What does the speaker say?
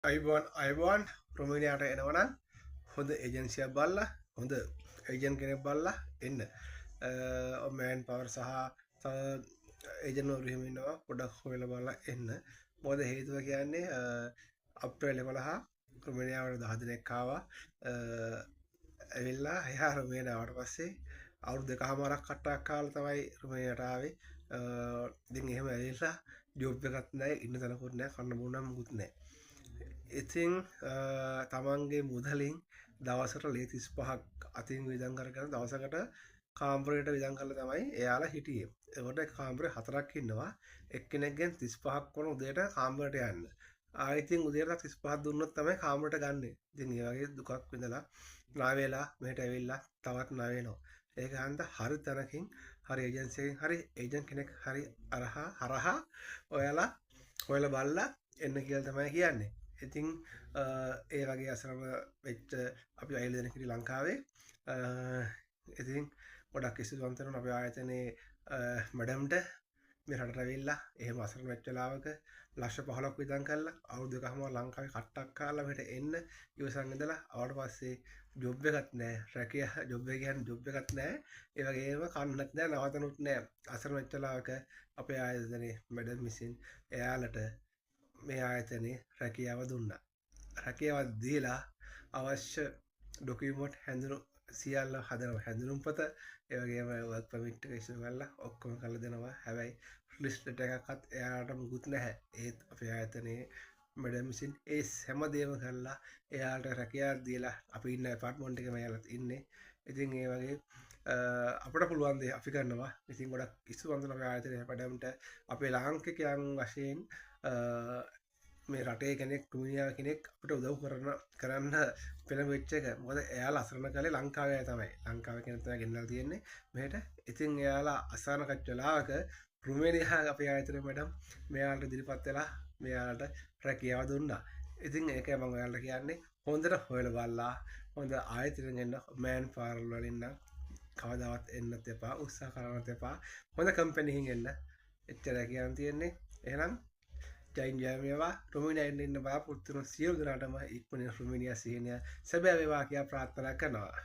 අයිබෝන් රොමේනියාට එනවනම් හොඳ ඒජන්සියක් බලලා හොඳ ඒජන්ට් කෙනෙක් බලලා එන්න. මෑන් පවර් සහ ඒජන්ට්වරු එහෙම ඉන්නවා පොඩ්ඩක් හොයලා බලලා එන්න. මොකද හේතුව කියන්නේ අප්‍රේල් 11 රොමේනියාවට 10 දිනක් ආවා. ඇවිල්ලා එහා රොමේනියාවට පස්සේ අවුරුදු දෙකමාරක් කට්ටක් කාලා තමයි රොමේනියාවට ආවේ. ඉතින් එහෙම ඇවිල්ලා ජොබ් එකක් නැහැ, ඉන්න තැනකුත් නැහැ, කන්න බොන්න මොකුත් නැහැ. ඉතින් තමන්ගේ මුදලින් දවසට ලේ 35ක් අතින් වියදම් කරගෙන දවසකට කාමරයට වියදම් කරලා තමයි එයාලා හිටියේ. ඒකට කාමරේ 4ක් ඉන්නවා. එක්කෙනෙක්ගෙන් 35ක් වුණ උදේට කාමරයට යන්න. ආයෙත් උදේට 35ක් දුන්නොත් තමයි කාමරයට ගන්නෙ. ඉතින් ඒ වගේ දුකක් විඳලා නාවේලා මෙහෙට ඇවිල්ලා තවත් නාවෙනවා. ඒක හන්ද හරි තැනකින් හරි ඒජන්සියකින් හරි ඒජන්ට් කෙනෙක් හරි හරහා ඔයාලා හොයලා බලලා එන්න කියලා තමයි කියන්නේ. ඉතින් ඒ වගේ අසරම වෙච්ච අපි අයල දෙනෙක් හිටියේ ලංකාවේ. ඉතින් ගොඩක් ස්තුතිවන්ත වෙනවා අපේ ආයතනයේ මැඩම්ට මේ රටට ඇවිල්ලා එහෙම අසරණ වෙච්ච වෙලාවක ලක්ෂ 15ක් වියදම් කරලා අවුරුදු දෙකක්ම ලංකාවේ කට්ටක් කාලා මෙහෙට එන්න ඉවසන් ඉඳලා ආවට පස්සේ ජොබ් එකක් නැහැ. රැකියා ජොබ් එක කියන්නේ ජොබ් එකක් නැහැ. ඒ වගේම කන්නත් නැහැ, නවතනුත් නැහැ. අසරණ වෙච්ච වෙලාවක අපේ ආයතනයේ මැඩම් විසින් එයාලට මේ ආයතනයේ රැකියාව දුන්නා. රැකියාව දීලා අවශ්‍ය ඩොකියුමන්ට් හැඳුනු සියල්ල හදනවා. හැඳුනුම්පත ඒ වගේම වර්ක් පර්මිට් එක ඉෂුව කරලා ඔක්කොම කරලා දෙනවා. හැබැයි ලිස්ට් එකක්වත් එයාලට මුකුත් නැහැ. ඒත් අපේ ආයතනයේ මැඩම් විසින් ඒ හැමදේම කරලා එයාලට රැකියාවක් දීලා අපි ඉන්න ඇපාර්ට්මන්ට් එකේම එයාලත් ඉන්නේ. ඉතින් ඒ වගේ අපිට පුළුවන් දේ අපි කරනවා. ඉතින් ගොඩක් ඉස්සුවන්තන අපේ ආයතනයේ මැඩම්ට අපේ ලාංකිකයන් වශයෙන් මේ රටේ කෙනෙක් රුමිනියා කෙනෙක් අපිට උදව් කරන්න පෙළඹෙච්ච එක. මොකද එයාලා අසරණ කලේ ලංකාවේ තමයි. ලංකාවේ කෙනෙක් තමයි ගෙන්නලා තියෙන්නේ මෙහෙට. ඉතින් එයාලා අසරණකච්ච වෙලාවක රුමේනියා අපේ ආයතනයේ මැඩම් මෙයාලට ඉදිරිපත් වෙලා මෙයාලට රැකියාව දුන්නා. ඉතින් ඒකයි මම ඔයාලට කියන්නේ හොඳට හොයලා බලලා හොඳ ආයතනයෙන් එන්න මෑන් පාරල් වලින් නම් කවදාවත් එන්නත් එපා, උත්සාහ කරන්නත් එපා. හොඳ කම්පැනි එකකින් එන්න. එච්චරයි කියන්න තියෙන්නේ. එහෙනම් ජයින් ජය වේවා. රොමේනියාවෙන් ඉන්න බලාපොරොත්තු වෙන සියලු දෙනාටම ඉක්මනින් රොමේනියා සිහිනය සැබෑ වේවා කියලා ප්‍රාර්ථනා කරනවා.